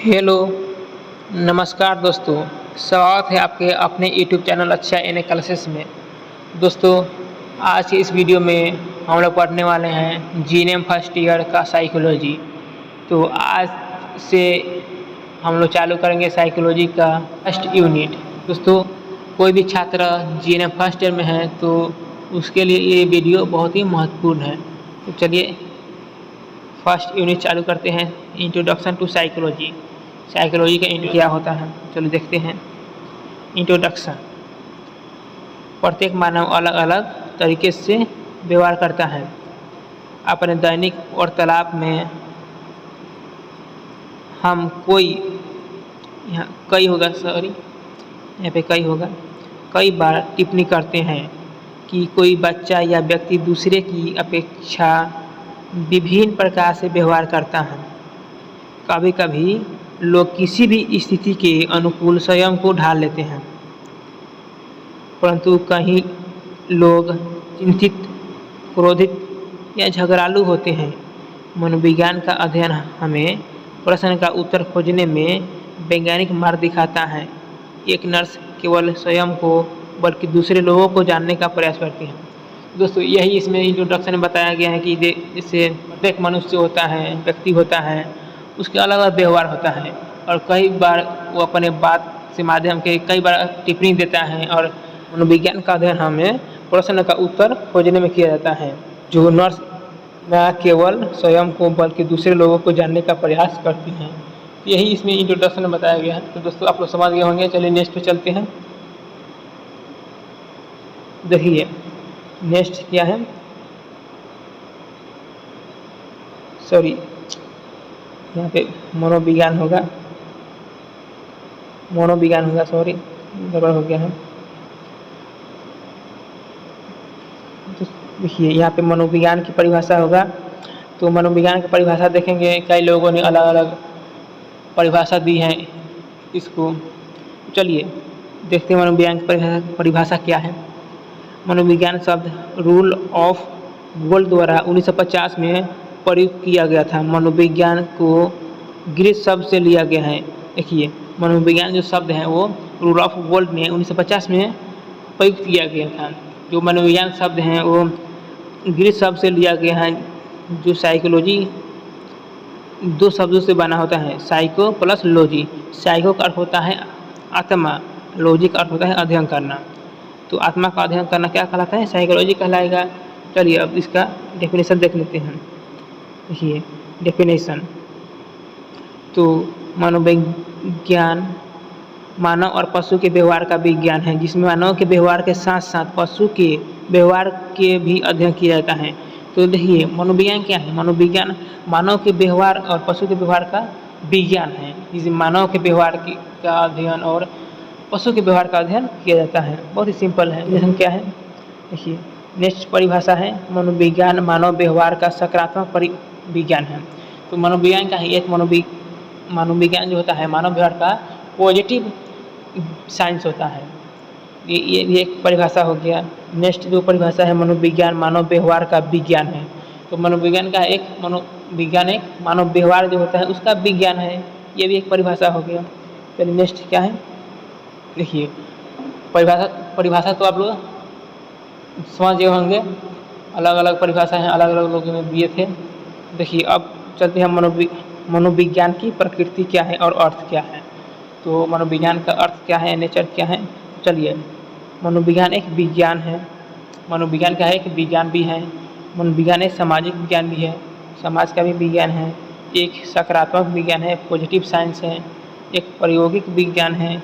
Hello, नमस्कार दोस्तों। स्वागत है आपके अपने यूट्यूब चैनल अच्छा एन ए क्लासेस में। दोस्तों, आज के इस वीडियो में हम लोग पढ़ने वाले हैं जीएनएम फर्स्ट ईयर का साइकोलॉजी। तो आज से हम लोग चालू करेंगे साइकोलॉजी का फर्स्ट यूनिट। दोस्तों, कोई भी छात्र जीएनएम फर्स्ट ईयर में है तो उसके लिए ये वीडियो बहुत ही महत्वपूर्ण है। तो चलिए फर्स्ट यूनिट चालू करते हैं। Introduction to psychology. साइकोलॉजी का क्या होता है, चलो देखते हैं। इंट्रोडक्शन। प्रत्येक मानव अलग अलग तरीके से व्यवहार करता है। अपने दैनिक वार्तालाप में हम कई बार टिप्पणी करते हैं कि कोई बच्चा या व्यक्ति दूसरे की अपेक्षा विभिन्न प्रकार से व्यवहार करता है। कभी कभी लोग किसी भी स्थिति के अनुकूल स्वयं को ढाल लेते हैं, परंतु कहीं लोग चिंतित, क्रोधित या झगड़ालू होते हैं। मनोविज्ञान का अध्ययन हमें प्रश्न का उत्तर खोजने में वैज्ञानिक मार्ग दिखाता है। एक नर्स केवल स्वयं को बल्कि दूसरे लोगों को जानने का प्रयास करती है। दोस्तों, यही इसमें इंट्रोडक्शन में बताया गया है कि जैसे प्रत्येक मनुष्य होता है, व्यक्ति होता है, उसके अलग अलग व्यवहार होता है और कई बार वो अपने बात से माध्यम के कई बार टिप्पणी देता है। और मनोविज्ञान का अध्ययन हमें प्रश्न का उत्तर खोजने में किया जाता है। जो नर्स न केवल स्वयं को बल्कि दूसरे लोगों को जानने का प्रयास करती हैं। यही इसमें इंट्रोडक्शन में बताया गया है। तो दोस्तों, आप लोग समझ गए होंगे। चलिए नेक्स्ट पे चलते हैं। देखिए नेक्स्ट क्या है, यहाँ पे मनोविज्ञान होगा, गड़बड़ हो गया है। तो देखिए यहाँ पे मनोविज्ञान की परिभाषा होगा। तो मनोविज्ञान की परिभाषा देखेंगे, कई लोगों ने अलग अलग परिभाषा दी है इसको। चलिए देखते हैं मनोविज्ञान की परिभाषा क्या है। मनोविज्ञान शब्द रूल ऑफ वोल्ट द्वारा 1950 में प्रयुक्त किया गया था। मनोविज्ञान को ग्रीक शब्द से लिया गया है। देखिए मनोविज्ञान जो शब्द है वो रूल ऑफ वोल्ट ने 1950 में प्रयुक्त किया गया था। जो मनोविज्ञान शब्द हैं वो ग्रीक शब्द से लिया गया है। जो साइकोलॉजी दो शब्दों से बना होता है, साइको प्लस लॉजी। साइको का अर्थ होता है आत्मा, लॉजी का अर्थ होता है अध्ययन करना। तो आत्मा का अध्ययन करना क्या कहलाता है? साइकोलॉजी कहलाएगा। चलिए अब इसका डेफिनेशन देख लेते हैं। देखिए डेफिनेशन, तो मनोविज्ञान मानव और पशु के व्यवहार का विज्ञान है, जिसमें मानव के व्यवहार के साथ साथ पशु के व्यवहार के भी अध्ययन किया जाता है। तो देखिए मनोविज्ञान क्या है? मनोविज्ञान मानव के व्यवहार और पशु के व्यवहार का विज्ञान है, जिसमें मानव के व्यवहार का अध्ययन और पशु के व्यवहार का अध्ययन किया जाता है। बहुत ही सिंपल है। लेकिन क्या है, देखिए नेक्स्ट परिभाषा है, मनोविज्ञान मानव व्यवहार का सकारात्मक विज्ञान है। तो मनोविज्ञान का ही एक मनोविज्ञान जो होता है मानव व्यवहार का पॉजिटिव साइंस होता है। ये एक परिभाषा हो गया। नेक्स्ट जो परिभाषा है, मनोविज्ञान मानव व्यवहार का विज्ञान है। तो मनोविज्ञान का एक मानव व्यवहार जो होता है उसका विज्ञान है। ये भी एक परिभाषा हो गया। चलिए नेक्स्ट क्या है, देखिए परिभाषा तो आप लोग समझ गए होंगे। अलग अलग परिभाषा हैं, अलग अलग लोगों ने दिए थे। देखिए अब चलते हैं मनोविज्ञान की प्रकृति क्या है और अर्थ क्या है। तो मनोविज्ञान का अर्थ क्या है, नेचर क्या है। चलिए मनोविज्ञान एक विज्ञान है। मनोविज्ञान का एक विज्ञान भी है। मनोविज्ञान एक सामाजिक विज्ञान भी है, समाज का भी विज्ञान है। एक सकारात्मक विज्ञान है, पॉजिटिव साइंस है। एक प्रायोगिक विज्ञान है।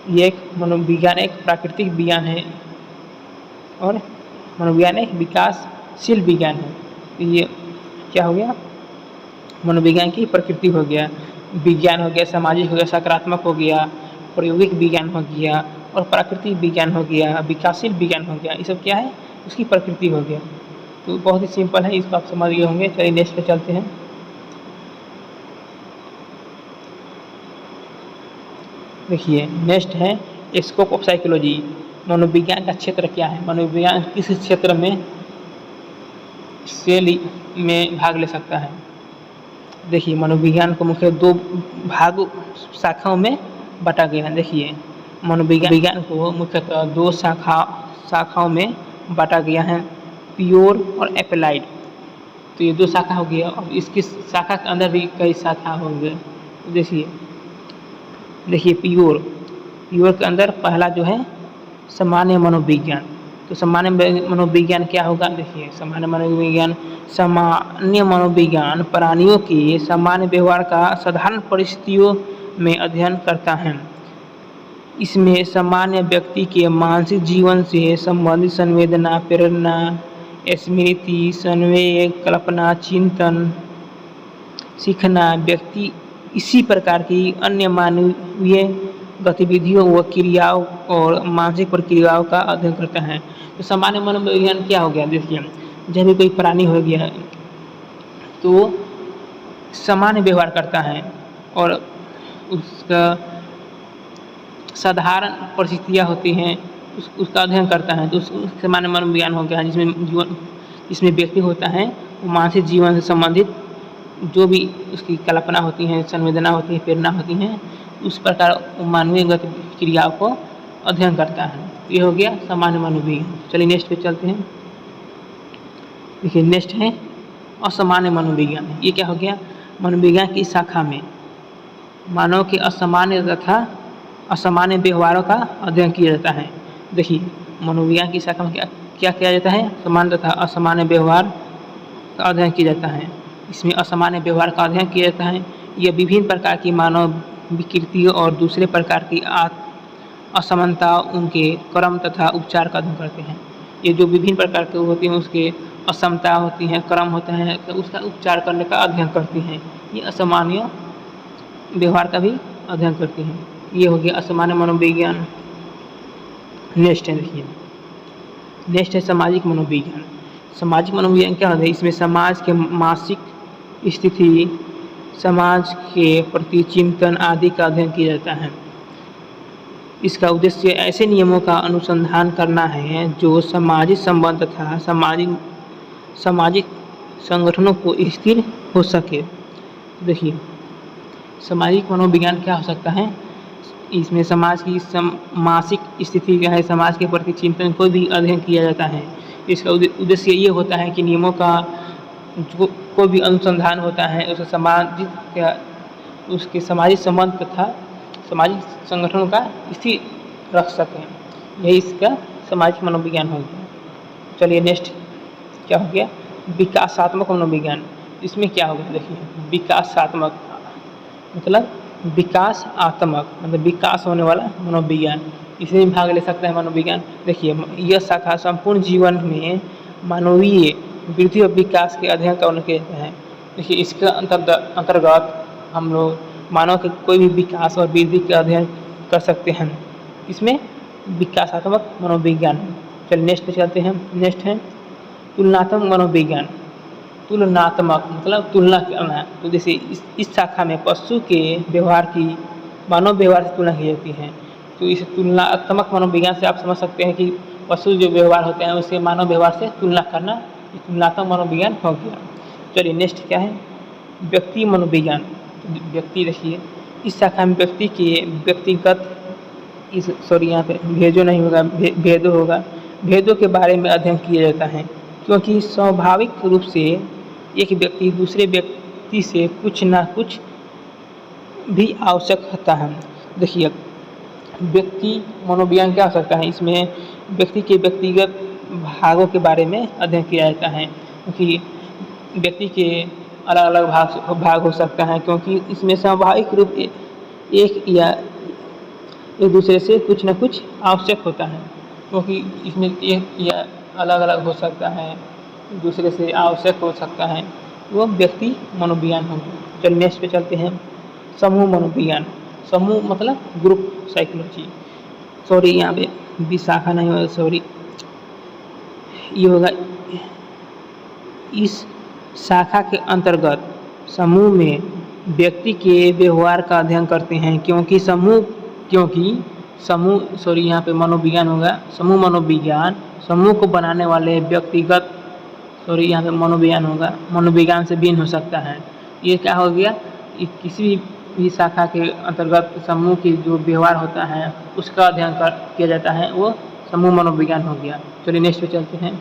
ये एक मनोविज्ञान एक प्राकृतिक विज्ञान है और मनोविज्ञान एक विकासशील विज्ञान है। तो ये क्या हो गया, मनोविज्ञान की प्रकृति हो गया, विज्ञान हो गया, सामाजिक हो गया, सकारात्मक हो गया, प्रायोगिक विज्ञान हो गया और प्राकृतिक विज्ञान हो गया, विकासशील विज्ञान हो गया। ये सब क्या है, उसकी प्रकृति हो गया। तो बहुत ही सिंपल है, इसको आप समझ गए होंगे। चलिए नेक्स्ट पे चलते हैं। देखिए नेक्स्ट है स्कोप ऑफ साइकोलॉजी। मनोविज्ञान का क्षेत्र क्या है? मनोविज्ञान किस क्षेत्र में भाग ले सकता है? देखिए मनोविज्ञान को मुख्य दो भाग शाखाओं में बांटा गया है। देखिए मनोविज्ञान को मुख्यतः दो शाखाओं में बांटा गया है, प्योर और अप्लाइड। तो ये दो शाखा हो गया और इसकी शाखा के अंदर भी कई शाखा होंगे। देखिए प्योर के अंदर पहला जो है सामान्य मनोविज्ञान। तो सामान्य मनोविज्ञान क्या होगा? देखिए सामान्य मनोविज्ञान प्राणियों के सामान्य व्यवहार का साधारण परिस्थितियों में अध्ययन करता है। इसमें सामान्य व्यक्ति के मानसिक जीवन से संबंधित संवेदना, प्रेरणा, स्मृति, संवेग, कल्पना, चिंतन, सीखना, व्यक्ति इसी प्रकार की अन्य मानवीय गतिविधियों व क्रियाओं और मानसिक प्रक्रियाओं का अध्ययन करता है। तो सामान्य मनोविज्ञान क्या हो गया? देखिए जब भी कोई प्राणी हो गया है तो सामान्य व्यवहार करता है और उसका साधारण परिस्थितियाँ होती हैं उसका अध्ययन करता है। तो सामान्य मनोविज्ञान हो गया जिसमें व्यक्ति होता है वो मानसिक जीवन से संबंधित जो भी उसकी कल्पना होती हैं, संवेदना होती है, प्रेरणा होती हैं, उस प्रकार मानवीय गति क्रियाओं को अध्ययन करता है। ये हो गया सामान्य मनोविज्ञान। चलिए नेक्स्ट पे चलते हैं। देखिए नेक्स्ट है असामान्य मनोविज्ञान। ये क्या हो गया? मनोविज्ञान की शाखा में मानव के असामान्य तथा असामान्य व्यवहारों का अध्ययन किया जाता है। देखिए मनोविज्ञान की शाखा में क्या किया जाता है? सामान्य तथा असामान्य व्यवहार का अध्ययन किया जाता है। इसमें असामान्य व्यवहार का अध्ययन किया जाता है। यह विभिन्न प्रकार की मानव विकृतियों और दूसरे प्रकार की असमानता, उनके क्रम तथा उपचार का अध्ययन करते हैं। ये जो विभिन्न प्रकार के होती हैं उसके असमता होती हैं, क्रम होता है, तो उसका उपचार करने का अध्ययन करती हैं। ये असामान्य व्यवहार का भी अध्ययन करती हैं। ये हो गया असामान्य मनोविज्ञान। नेक्स्ट है, देखिए नेक्स्ट है सामाजिक मनोविज्ञान। सामाजिक मनोविज्ञान क्या होता है? इसमें समाज के मानसिक स्थिति, समाज के प्रति चिंतन आदि का अध्ययन किया जाता है। इसका उद्देश्य ऐसे नियमों का अनुसंधान करना है जो सामाजिक संबंध तथा सामाजिक संगठनों को स्थिर हो सके। देखिए सामाजिक मनोविज्ञान क्या हो सकता है? इसमें समाज की मानसिक स्थिति क्या है, समाज के प्रति चिंतन को भी अध्ययन किया जाता है। इसका उद्देश्य ये होता है कि नियमों का जो कोई भी अनुसंधान होता है उसे उसके सामाजिक संबंध तथा सामाजिक संगठनों का स्थिर रख सकें। यही इसका सामाजिक मनोविज्ञान हो गया। चलिए नेक्स्ट क्या हो गया? विकासात्मक मनोविज्ञान। इसमें क्या होगा? देखिए विकासात्मक मतलब विकासात्मक मतलब विकास होने वाला मनोविज्ञान, इसमें भी भाग ले सकता है मनोविज्ञान। देखिए यह शाखा संपूर्ण जीवन में मानवीय वृद्धि और विकास के अध्ययन का उल्लेख करता है। देखिए इसके अंतर्गत हम लोग मानव के कोई भी विकास और वृद्धि का अध्ययन कर सकते हैं। इसमें विकासात्मक मनोविज्ञान। चलिए नेक्स्ट पे चलते हैं। नेक्स्ट है तुलनात्मक मनोविज्ञान। तुलनात्मक मतलब तुलना करना। तो जैसे इस शाखा में पशु के व्यवहार की मानव व्यवहार से तुलना की जाती है। तो इस तुलनात्मक मनोविज्ञान से आप समझ सकते हैं कि पशु जो व्यवहार होते हैं उसके मानव व्यवहार से तुलना करना, ये तुलनात्मक मनोविज्ञान हो गया। चलिए नेक्स्ट क्या है? व्यक्ति मनोविज्ञान। व्यक्ति देखिए इस शाखा में व्यक्ति के व्यक्तिगत यहाँ पे भेदों नहीं होगा, भेदों होगा, भेदों के बारे में अध्ययन किया जाता है। क्योंकि स्वाभाविक रूप से एक व्यक्ति दूसरे व्यक्ति से कुछ ना कुछ भी आवश्यक होता है। देखिए व्यक्ति मनोविज्ञान क्या हो सकता है? इसमें व्यक्ति के व्यक्तिगत भागों के बारे में अध्ययन किया जाता है। क्योंकि व्यक्ति के अलग अलग भाग हो सकता है, क्योंकि इसमें स्वाभाविक रूप एक या एक दूसरे से कुछ न कुछ आवश्यक होता है। क्योंकि इसमें एक या अलग अलग हो सकता है, दूसरे से आवश्यक हो सकता है, वो व्यक्ति मनोविज्ञान होगा। चलिए नेक्स्ट पे चलते हैं। समूह मनोविज्ञान। समूह मतलब ग्रुप साइकोलॉजी। सॉरी यहाँ पे विशाखा नहीं होगा, सॉरी ये होगा। इस शाखा के अंतर्गत समूह में व्यक्ति के व्यवहार का अध्ययन करते हैं। क्योंकि समूह सॉरी यहाँ पे मनोविज्ञान होगा। समूह मनोविज्ञान समूह को बनाने वाले व्यक्तिगत यहाँ पे मनोविज्ञान होगा, मनोविज्ञान से भिन्न हो सकता है। ये क्या हो गया, ये किसी भी शाखा के अंतर्गत समूह की जो व्यवहार होता है उसका अध्ययन किया जाता है, वो समूह मनोविज्ञान हो गया। चलिए नेक्स्ट पे चलते हैं।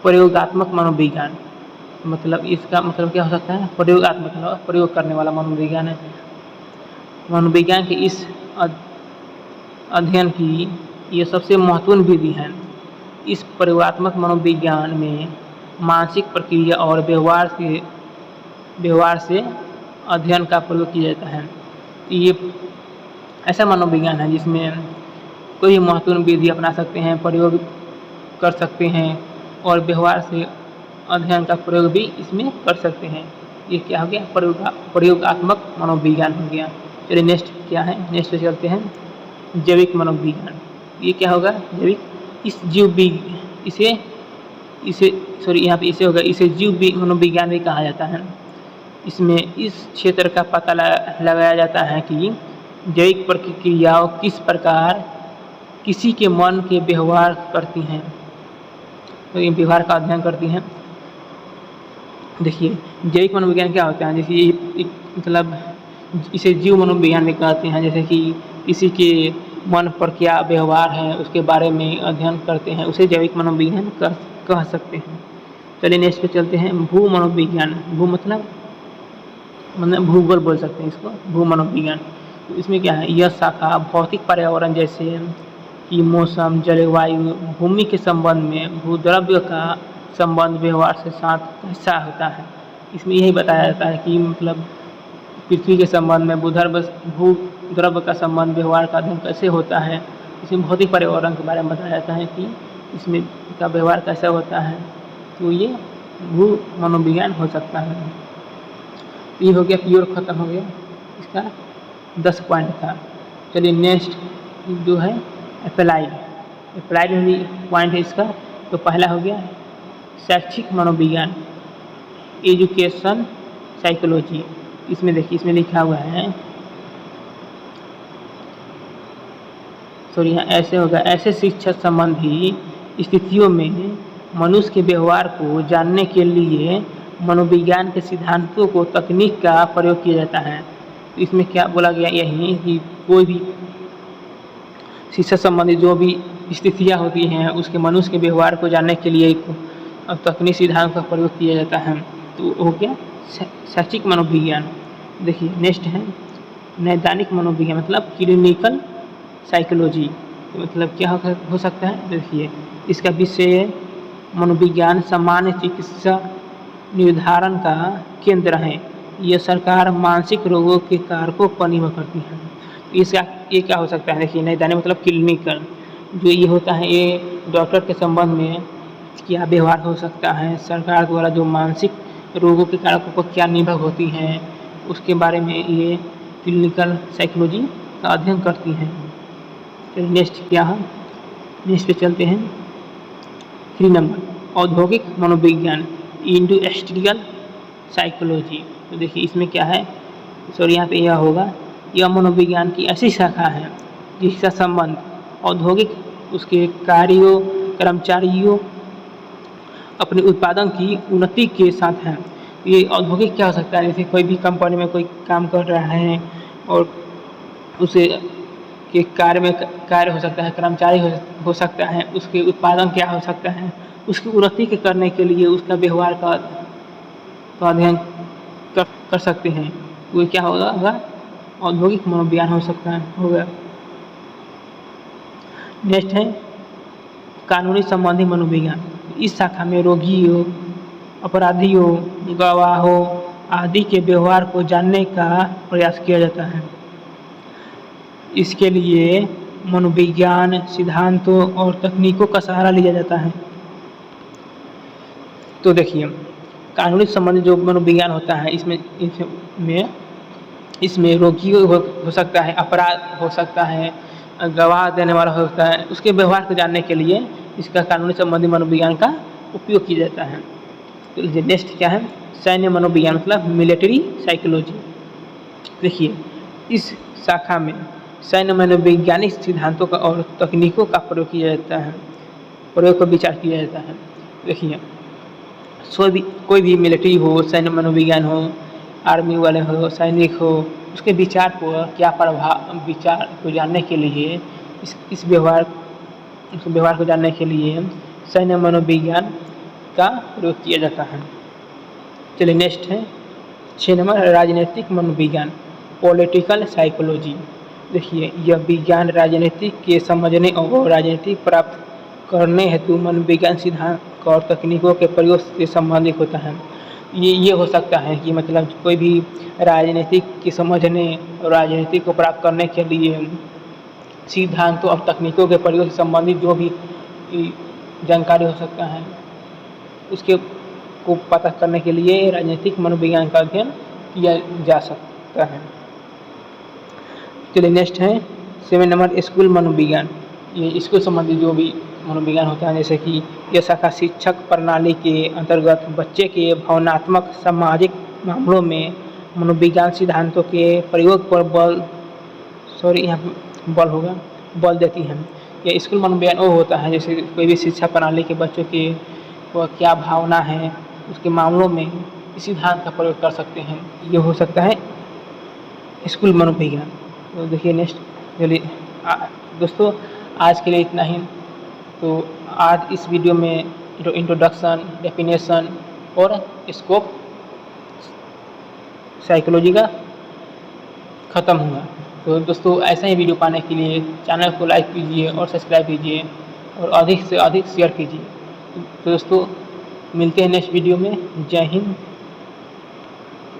प्रयोगात्मक मनोविज्ञान, मतलब इसका मतलब क्या हो सकता है, प्रयोगात्मक, प्रयोग करने वाला मनोविज्ञान है। मनोविज्ञान के इस अध्ययन की ये सबसे महत्वपूर्ण विधि है। इस प्रयोगात्मक मनोविज्ञान में मानसिक प्रक्रिया और व्यवहार से अध्ययन का प्रयोग किया जाता है। ये ऐसा मनोविज्ञान है जिसमें कोई महत्वपूर्ण विधि अपना सकते हैं, प्रयोग कर सकते हैं और व्यवहार से अध्ययन का प्रयोग भी इसमें कर सकते हैं। ये क्या हो गया, प्रयोगात्मक मनोविज्ञान हो गया। चलिए नेक्स्ट क्या है, नेक्स्ट पे चलते हैं। जैविक मनोविज्ञान, ये क्या होगा, जैविक, इसे जीव मनोविज्ञान भी कहा जाता है। इसमें इस क्षेत्र का पता लगाया जाता है कि जैविक प्रक्रियाओं किस प्रकार किसी के मन के व्यवहार करती हैं, तो ये व्यवहार का अध्ययन करती हैं। देखिए जैविक मनोविज्ञान क्या होता है, जैसे मतलब इसे जीव मनोविज्ञान भी कहते हैं। जैसे कि किसी के मन पर क्या व्यवहार है उसके बारे में अध्ययन करते हैं, उसे जैविक मनोविज्ञान कह सकते हैं। चलिए नेक्स्ट पे चलते हैं। भू मनोविज्ञान, भू मतलब भूगोल बोल सकते हैं इसको, भू मनोविज्ञान। तो इसमें क्या है, यह शाखा भौतिक पर्यावरण जैसे कि मौसम, जलवायु, भूमि के संबंध में भूद्रव्य का संबंध व्यवहार से साथ कैसा होता है। इसमें यही बताया जाता है कि मतलब पृथ्वी के संबंध में भूद्रव्य का संबंध व्यवहार का अध्ययन कैसे होता है। इसमें भौतिक पर्यावरण के बारे में बताया जाता है कि इसमें का व्यवहार कैसा होता है। तो ये भू मनोविज्ञान हो सकता है। ये हो गया, प्योर खत्म हो गया, इसका 10 पॉइंट था। चलिए नेक्स्ट जो है अप्लाइड में भी पॉइंट है इसका। तो पहला हो गया शैक्षिक मनोविज्ञान, एजुकेशन साइकोलॉजी। इसमें देखिए, इसमें लिखा हुआ है, यहाँ ऐसे होगा, ऐसे शिक्षा संबंधी स्थितियों में मनुष्य के व्यवहार को जानने के लिए मनोविज्ञान के सिद्धांतों को तकनीक का प्रयोग किया जाता है। तो इसमें क्या बोला गया, यही कि कोई भी शिक्षा संबंधी जो भी स्थितियाँ होती हैं उसके मनुष्य के व्यवहार को जानने के लिए तकनीक सिद्धांत का प्रयोग किया जाता है। तो हो गया शैक्षिक मनोविज्ञान। देखिए नेक्स्ट है नैदानिक मनोविज्ञान, मतलब क्लिनिकल साइकोलॉजी। मतलब क्या हो सकता है, देखिए इसका विषय मनोविज्ञान सामान्य चिकित्सा निर्धारण का केंद्र है। यह सरकार मानसिक रोगों के कारकों पर निर्भर करती है। ये क्या हो सकता है, देखिए नैदानिक मतलब क्लिनिकल, जो ये होता है ये डॉक्टर के संबंध में क्या व्यवहार हो सकता है, सरकार द्वारा जो मानसिक रोगों के कारकों पर क्या निर्भर होती हैं उसके बारे में ये क्लिनिकल साइकोलॉजी का अध्ययन करती हैं। चलिए नेक्स्ट क्या है, नेक्स्ट पे चलते हैं। 3 नंबर औद्योगिक मनोविज्ञान, इंडस्ट्रियल साइकोलॉजी। तो देखिए इसमें क्या है, यहाँ पे यह होगा, यह मनोविज्ञान की ऐसी शाखा है जिसका संबंध औद्योगिक उसके कार्यों, कर्मचारियों, अपने उत्पादन की उन्नति के साथ है। ये औद्योगिक क्या हो सकता है, जैसे कोई भी कंपनी में कोई काम कर रहा है और उसे के कार्य हो सकता है, कर्मचारी हो सकता है, उसके उत्पादन क्या हो सकता है, उसकी उन्नति के करने के लिए उसका व्यवहार का अध्ययन कर सकते हैं। वो क्या होगा, औद्योगिक मनोविज्ञान हो सकता है, होगा। नेक्स्ट है कानूनी संबंधी मनोविज्ञान। इस शाखा में रोगियों, अपराधियों, गवाहों आदि के व्यवहार को जानने का प्रयास किया जाता है। इसके लिए मनोविज्ञान सिद्धांतों और तकनीकों का सहारा लिया जाता है। तो देखिए कानूनी संबंधी जो मनोविज्ञान होता है इसमें रोगियों हो सकता है, अपराध हो सकता है, गवाह देने वाला हो सकता है, उसके व्यवहार को जानने के लिए इसका कानूनी संबंधी मनोविज्ञान का उपयोग किया जाता है। तो नेक्स्ट क्या है, सैन्य मनोविज्ञान, मतलब मिलिट्री साइकोलॉजी। देखिए इस शाखा में सैन्य मनोवैज्ञानिक सिद्धांतों का और तकनीकों का प्रयोग किया जाता है, प्रयोग पर विचार किया जाता है। देखिए कोई भी मिलिट्री हो, सैन्य मनोविज्ञान हो, आर्मी वाले हो, सैनिक हो, उसके विचार को क्या प्रभाव विचार को जानने के लिए इस व्यवहार को जानने के लिए सैन्य मनोविज्ञान का प्रयोग किया जाता है। चलिए नेक्स्ट है 6 नंबर राजनीतिक मनोविज्ञान, पॉलिटिकल साइकोलॉजी। देखिए यह विज्ञान राजनीतिक के समझने और राजनीति प्राप्त करने हेतु मनोविज्ञान सिद्धांत और तकनीकों के प्रयोग से संबंधित होता है। ये हो सकता है कि मतलब कोई भी राजनीतिक की समझने और राजनीति को प्राप्त करने के लिए सिद्धांतों और तकनीकों के प्रयोग से संबंधित जो भी जानकारी हो सकता है उसके को पता करने के लिए राजनीतिक मनोविज्ञान का अध्ययन किया जा सकता है। चलिए नेक्स्ट है 7 नंबर स्कूल मनोविज्ञान। ये स्कूल संबंधित जो भी मनोविज्ञान होता है, जैसे कि यह शाखा शिक्षक प्रणाली के अंतर्गत बच्चे के भावनात्मक सामाजिक मामलों में मनोविज्ञान सिद्धांतों के प्रयोग पर बल देती है। यह स्कूल मनोविज्ञान वो होता है जैसे कोई भी शिक्षा प्रणाली के बच्चों के क्या भावना है उसके मामलों में इस सिद्धांत का प्रयोग कर सकते हैं। ये हो सकता है स्कूल मनोविज्ञान। तो देखिए नेक्स्ट, चलिए दोस्तों आज के लिए इतना ही। तो आज इस वीडियो में जो इंट्रोडक्शन, डेफिनेशन और स्कोप साइकोलॉजी का ख़त्म हुआ। तो दोस्तों ऐसा ही वीडियो पाने के लिए चैनल को लाइक कीजिए और सब्सक्राइब कीजिए और अधिक से अधिक शेयर कीजिए। तो दोस्तों मिलते हैं नेक्स्ट वीडियो में। जय हिंद,